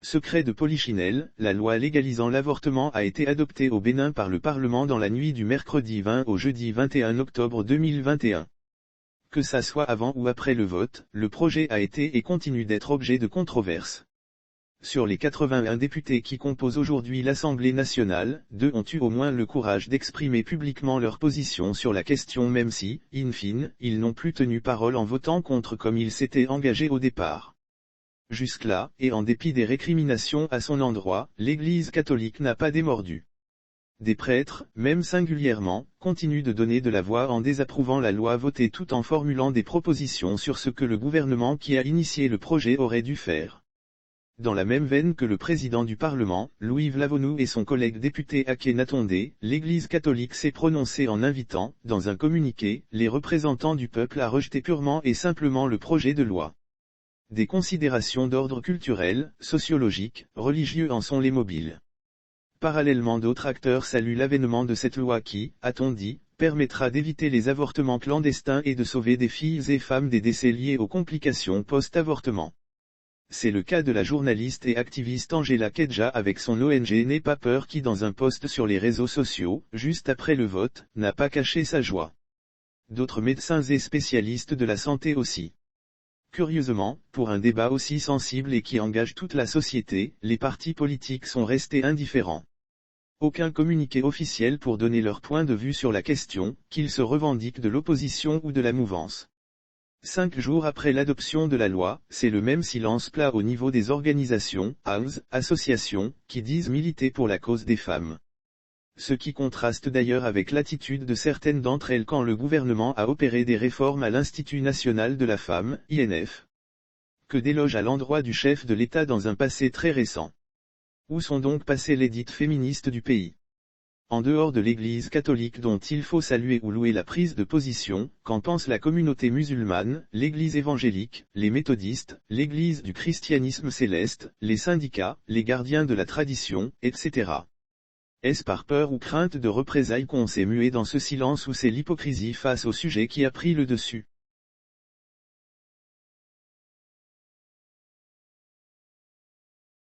Secret de Polichinelle, la loi légalisant l'avortement a été adoptée au Bénin par le Parlement dans la nuit du mercredi 20 au jeudi 21 octobre 2021. Que ça soit avant ou après le vote, le projet a été et continue d'être objet de controverses. Sur les 81 députés qui composent aujourd'hui l'Assemblée nationale, 2 ont eu au moins le courage d'exprimer publiquement leur position sur la question même si, in fine, ils n'ont plus tenu parole en votant contre comme ils s'étaient engagés au départ. Jusque-là, et en dépit des récriminations à son endroit, l'Église catholique n'a pas démordu. Des prêtres, même singulièrement, continuent de donner de la voix en désapprouvant la loi votée tout en formulant des propositions sur ce que le gouvernement qui a initié le projet aurait dû faire. Dans la même veine que le président du Parlement, Louis Lavonu et son collègue député Aké Natondé, l'Église catholique s'est prononcée en invitant, dans un communiqué, les représentants du peuple à rejeter purement et simplement le projet de loi. Des considérations d'ordre culturel, sociologique, religieux en sont les mobiles. Parallèlement, d'autres acteurs saluent l'avènement de cette loi qui, a-t-on dit, permettra d'éviter les avortements clandestins et de sauver des filles et femmes des décès liés aux complications post-avortement. C'est le cas de la journaliste et activiste Angela Kedja avec son ONG N'aie pas peur qui dans un post sur les réseaux sociaux, juste après le vote, n'a pas caché sa joie. D'autres médecins et spécialistes de la santé aussi. Curieusement, pour un débat aussi sensible et qui engage toute la société, les partis politiques sont restés indifférents. Aucun communiqué officiel pour donner leur point de vue sur la question, qu'ils se revendiquent de l'opposition ou de la mouvance. 5 jours après l'adoption de la loi, c'est le même silence plat au niveau des organisations, associations, qui disent militer pour la cause des femmes. Ce qui contraste d'ailleurs avec l'attitude de certaines d'entre elles quand le gouvernement a opéré des réformes à l'Institut national de la femme, INF. Que d'éloges à l'endroit du chef de l'État dans un passé très récent. Où sont donc passées les dites féministes du pays ? En dehors de l'Église catholique dont il faut saluer ou louer la prise de position, qu'en pense la communauté musulmane, l'Église évangélique, les méthodistes, l'Église du christianisme céleste, les syndicats, les gardiens de la tradition, etc. Est-ce par peur ou crainte de représailles qu'on s'est mué dans ce silence ou c'est l'hypocrisie face au sujet qui a pris le dessus ?